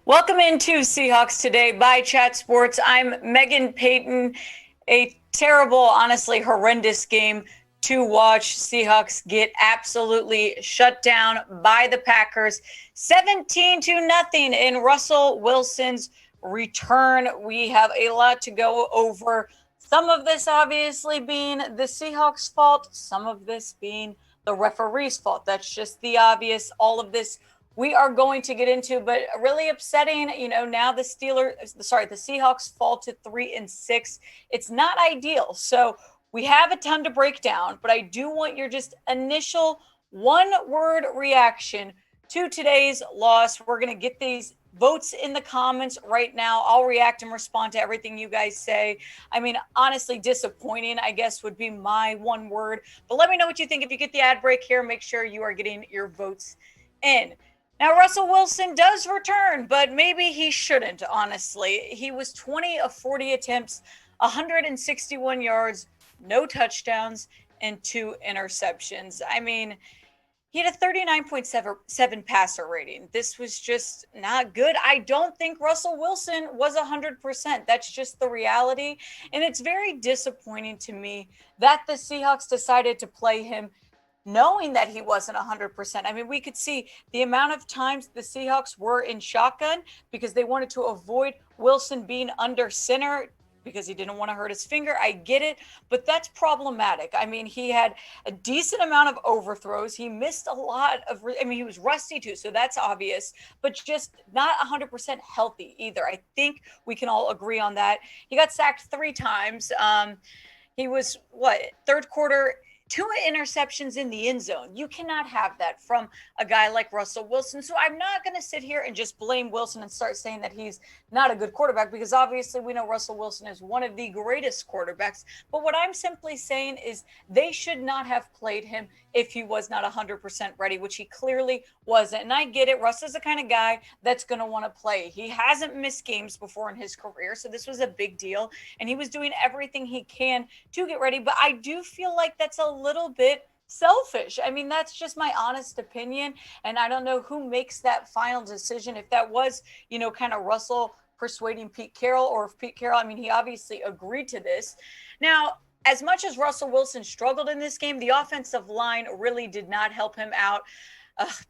Welcome into Seahawks Today by Chat Sports. I'm Megan Payton. A terrible, honestly horrendous game to watch. Seahawks get absolutely shut down by the Packers, 17-0 in Russell Wilson's return. We have a lot to go over. Some of this obviously being the Seahawks' fault, some of this being the referee's fault. That's just the obvious. All of this we are going to get into, but really upsetting. Now the Seahawks fall to 3-6. It's not ideal. So we have a ton to break down, but I do want your just initial one-word reaction to today's loss. We're going to get these votes in the comments right now. I'll react and respond to everything you guys say. I mean, honestly, disappointing, I guess, would be my one word. But let me know what you think. If you get the ad break here, make sure you are getting your votes in. Now, Russell Wilson does return, but maybe he shouldn't, honestly. He was 20 of 40 attempts, 161 yards, no touchdowns, and 2 interceptions. I mean, he had a 39.7 passer rating. This was just not good. I don't think Russell Wilson was 100%. That's just the reality. And it's very disappointing to me that the Seahawks decided to play him knowing that he wasn't 100%. I mean, we could see the amount of times the Seahawks were in shotgun because they wanted to avoid Wilson being under center because he didn't want to hurt his finger. I get it, but that's problematic. I mean, he had a decent amount of overthrows. He missed a lot of, he was rusty too, so that's obvious, but just not 100% healthy either. I think we can all agree on that. He got sacked 3 times. He was, third quarter, 2 interceptions in the end zone. You cannot have that from a guy like Russell Wilson. So I'm not going to sit here and just blame Wilson and start saying that he's not a good quarterback, because obviously we know Russell Wilson is one of the greatest quarterbacks. But what I'm simply saying is they should not have played him if he was not 100% ready, which he clearly wasn't. And I get it. Russ is the kind of guy that's going to want to play. He hasn't missed games before in his career, so this was a big deal. And he was doing everything he can to get ready. But I do feel like that's a little bit selfish. I mean, that's just my honest opinion. And I don't know who makes that final decision. If that was, kind of Russell persuading Pete Carroll, or if Pete Carroll, I mean, he obviously agreed to this. Now, as much as Russell Wilson struggled in this game, the offensive line really did not help him out.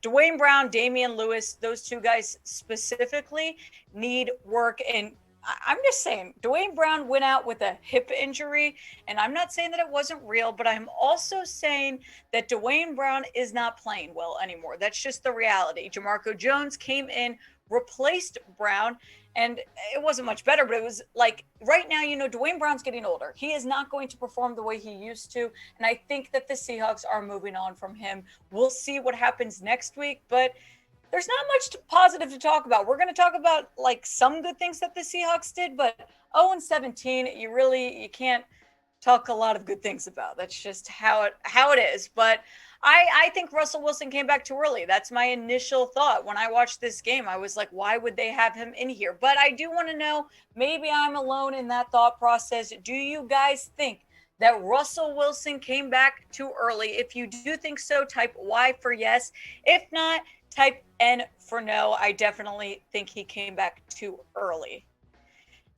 Dwayne Brown, Damian Lewis, those two guys specifically need work. And I'm just saying, Dwayne Brown went out with a hip injury, and I'm not saying that it wasn't real, but I'm also saying that Dwayne Brown is not playing well anymore. That's just the reality. Jamarco Jones came in, replaced Brown, and it wasn't much better, but it was like right now, Dwayne Brown's getting older. He is not going to perform the way he used to, and I think that the Seahawks are moving on from him. We'll see what happens next week, but there's not much positive to talk about. We're going to talk about like some good things that the Seahawks did, but 0-17, you can't talk a lot of good things about. That's just how it is. But I think Russell Wilson came back too early. That's my initial thought when I watched this game. I was like, why would they have him in here? But I do want to know, maybe I'm alone in that thought process. Do you guys think that Russell Wilson came back too early? If you do think so, type Y for yes. If not, type N for no. I definitely think he came back too early.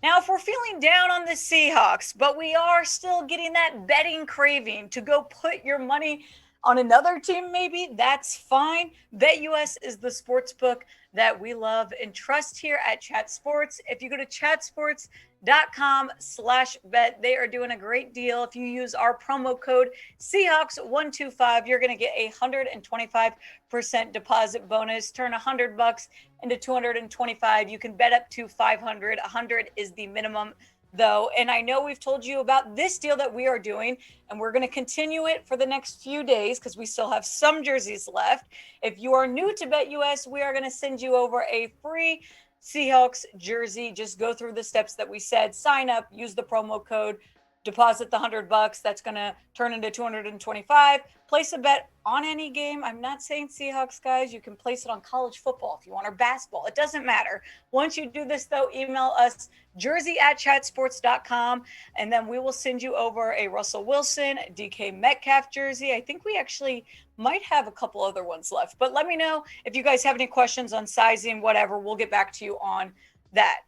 Now, if we're feeling down on the Seahawks, but we are still getting that betting craving to go put your money on another team, maybe, that's fine. BetUS is the sports book that we love and trust here at Chat Sports. If you go to chatsports.com/bet, they are doing a great deal. If you use our promo code Seahawks125, you're going to get a 125% deposit bonus. Turn $100 into 225. You can bet up to 500. 100 is the minimum, though. And I know we've told you about this deal that we are doing, and we're going to continue it for the next few days because we still have some jerseys left. If you are new to BetUS, we are going to send you over a free Seahawks jersey. Just go through the steps that we said. Sign up, use the promo code, deposit the $100. That's going to turn into 225. Place a bet on any game. I'm not saying Seahawks, guys. You can place it on college football if you want, or basketball. It doesn't matter. Once you do this, though, email us jersey@chatsports.com, and then we will send you over a Russell Wilson, DK Metcalf jersey. I think we actually might have a couple other ones left, but let me know if you guys have any questions on sizing, whatever. We'll get back to you on that.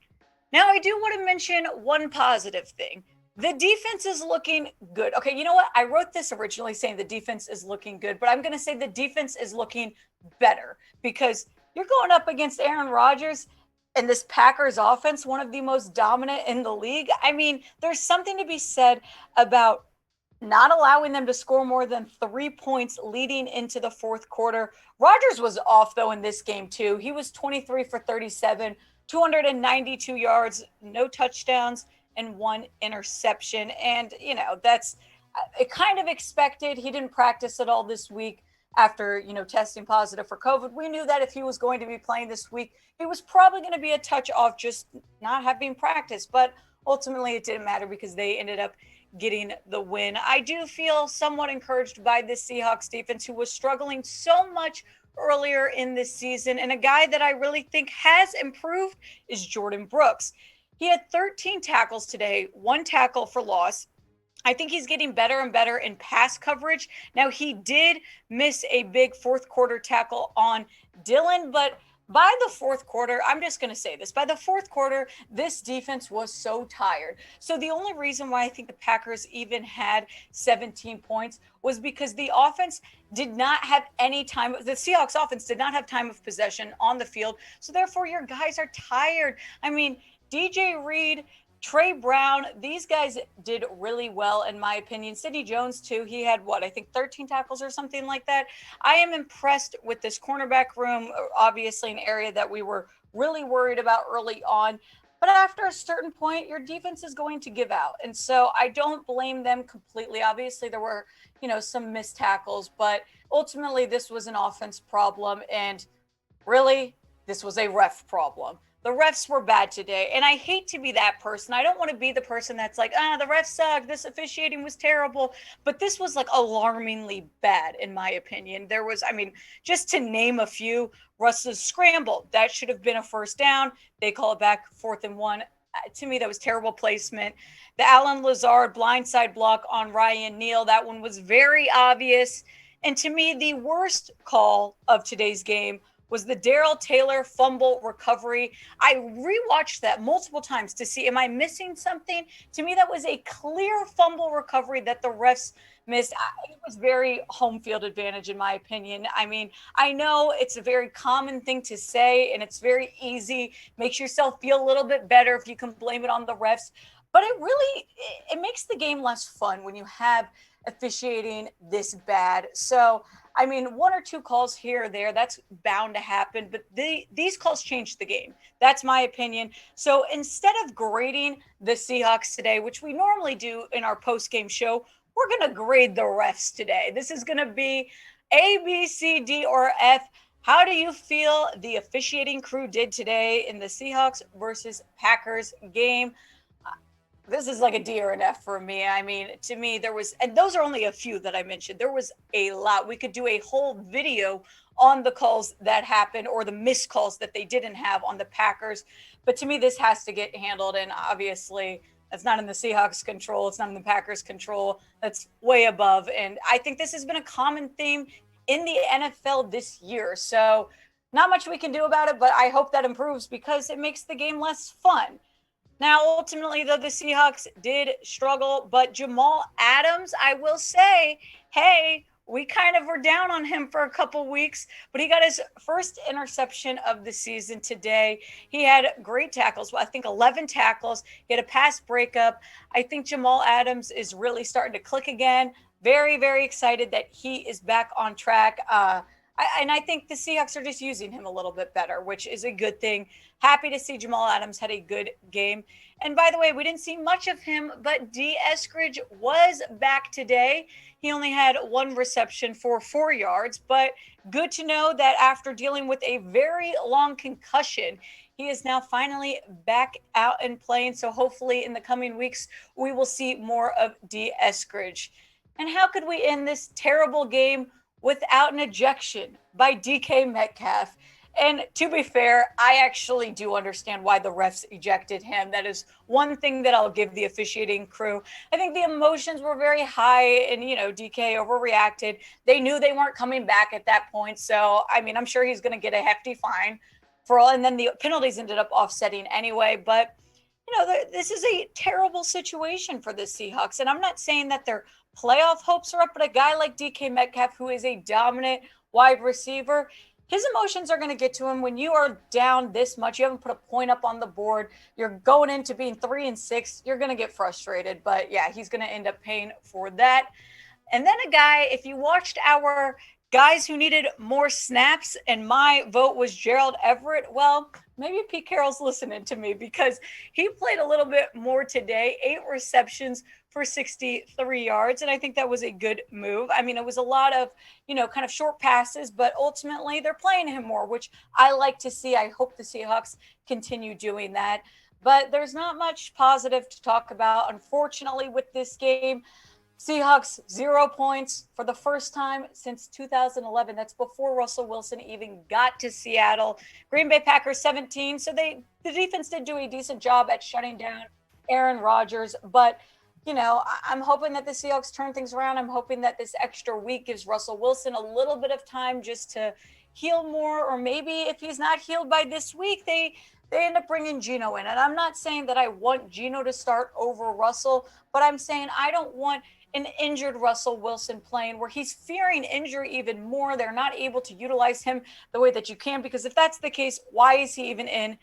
Now, I do want to mention one positive thing. The defense is looking good. Okay, you know what? I wrote this originally saying the defense is looking good, but I'm going to say the defense is looking better because you're going up against Aaron Rodgers and this Packers offense, one of the most dominant in the league. I mean, there's something to be said about not allowing them to score more than 3 points leading into the fourth quarter. Rodgers was off, though, in this game, too. He was 23 for 37, 292 yards, no touchdowns, and 1 interception. And, you know, that's it kind of expected. He didn't practice at all this week after, you know, testing positive for COVID. We knew that if he was going to be playing this week, he was probably going to be a touch off just not having practice. But ultimately, it didn't matter because they ended up getting the win. I do feel somewhat encouraged by this Seahawks defense, who was struggling so much earlier in this season. And a guy that I really think has improved is Jordan Brooks. He had 13 tackles today, 1 tackle for loss. I think he's getting better and better in pass coverage. Now, he did miss a big fourth quarter tackle on Dylan, but by the fourth quarter, I'm just going to say this, by the fourth quarter, this defense was so tired. So the only reason why I think the Packers even had 17 points was because the offense did not have any time. The Seahawks offense did not have time of possession on the field. So therefore, your guys are tired. I mean, DJ Reed, Trey Brown, these guys did really well, in my opinion. Sidney Jones, too. He had, I think 13 tackles or something like that. I am impressed with this cornerback room, obviously an area that we were really worried about early on. But after a certain point, your defense is going to give out. And so I don't blame them completely. Obviously, there were, some missed tackles, but ultimately this was an offense problem. And really, this was a ref problem. The refs were bad today, and I hate to be that person. I don't want to be the person that's like, the refs suck, this officiating was terrible, but this was like alarmingly bad, in my opinion. There was, just to name a few, Russ's scramble, that should have been a first down. They call it back 4th and 1. To me, that was terrible placement. The Allen Lazard blindside block on Ryan Neal, that one was very obvious. And to me, the worst call of today's game was the Darrell Taylor fumble recovery. I rewatched that multiple times to see, am I missing something? To me, that was a clear fumble recovery that the refs missed. It was very home field advantage, in my opinion. I know it's a very common thing to say, and it's very easy. Makes yourself feel a little bit better if you can blame it on the refs. But it makes the game less fun when you have officiating this bad. So, 1 or 2 calls here or there, that's bound to happen. But these calls changed the game. That's my opinion. So instead of grading the Seahawks today, which we normally do in our post-game show, we're going to grade the refs today. This is going to be A, B, C, D, or F. How do you feel the officiating crew did today in the Seahawks versus Packers game? This is like a D or an F for me. To me, there was, and those are only a few that I mentioned. There was a lot. We could do a whole video on the calls that happened or the missed calls that they didn't have on the Packers. But to me, this has to get handled. And obviously, that's not in the Seahawks' control. It's not in the Packers' control. That's way above. And I think this has been a common theme in the NFL this year. So not much we can do about it, but I hope that improves because it makes the game less fun. Now, ultimately, though, the Seahawks did struggle, but Jamal Adams, I will say, hey, we kind of were down on him for a couple weeks, but he got his first interception of the season today. He had great tackles, I think 11 tackles. He had a pass breakup. I think Jamal Adams is really starting to click again. Very, very excited that he is back on track. I think the Seahawks are just using him a little bit better, which is a good thing. Happy to see Jamal Adams had a good game. And by the way, we didn't see much of him, but D. Eskridge was back today. He only had 1 reception for 4 yards, but good to know that after dealing with a very long concussion, He is now finally back out and playing. So hopefully in the coming weeks, we will see more of D. Eskridge. And how could we end this terrible game without an ejection by DK Metcalf? And to be fair, I actually do understand why the refs ejected him. That is one thing that I'll give the officiating crew. I think the emotions were very high, and, DK overreacted. They knew they weren't coming back at that point. So, I mean, I'm sure he's going to get a hefty fine for all. And then the penalties ended up offsetting anyway. But, this is a terrible situation for the Seahawks. And I'm not saying that their playoff hopes are up, but a guy like DK Metcalf, who is a dominant wide receiver, his emotions are going to get to him when you are down this much. You haven't put a point up on the board. You're going into being 3-6. You're going to get frustrated. But yeah, he's going to end up paying for that. And then a guy, if you watched our guys who needed more snaps, and my vote was Gerald Everett, well, maybe Pete Carroll's listening to me because he played a little bit more today, 8 receptions for 63 yards. And I think that was a good move. I mean, it was a lot of, kind of short passes, but ultimately they're playing him more, which I like to see. I hope the Seahawks continue doing that. But there's not much positive to talk about, unfortunately, with this game. Seahawks 0 points for the first time since 2011. That's before Russell Wilson even got to Seattle. Green Bay Packers 17. So the defense did do a decent job at shutting down Aaron Rodgers. But, I'm hoping that the Seahawks turn things around. I'm hoping that this extra week gives Russell Wilson a little bit of time just to heal more. Or maybe if he's not healed by this week, they end up bringing Geno in. And I'm not saying that I want Geno to start over Russell, but I'm saying I don't want an injured Russell Wilson playing where he's fearing injury even more. They're not able to utilize him the way that you can, because if that's the case, why is he even in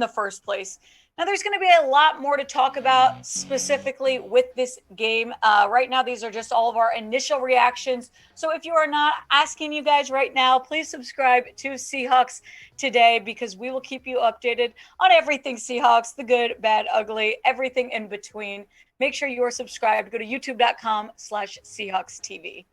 the first place? Now, there's going to be a lot more to talk about specifically with this game. Right now, these are just all of our initial reactions. So if you are not, asking you guys right now, please subscribe to Seahawks Today, because we will keep you updated on everything Seahawks, the good, bad, ugly, everything in between. Make sure you are subscribed. Go to youtube.com/SeahawksTV.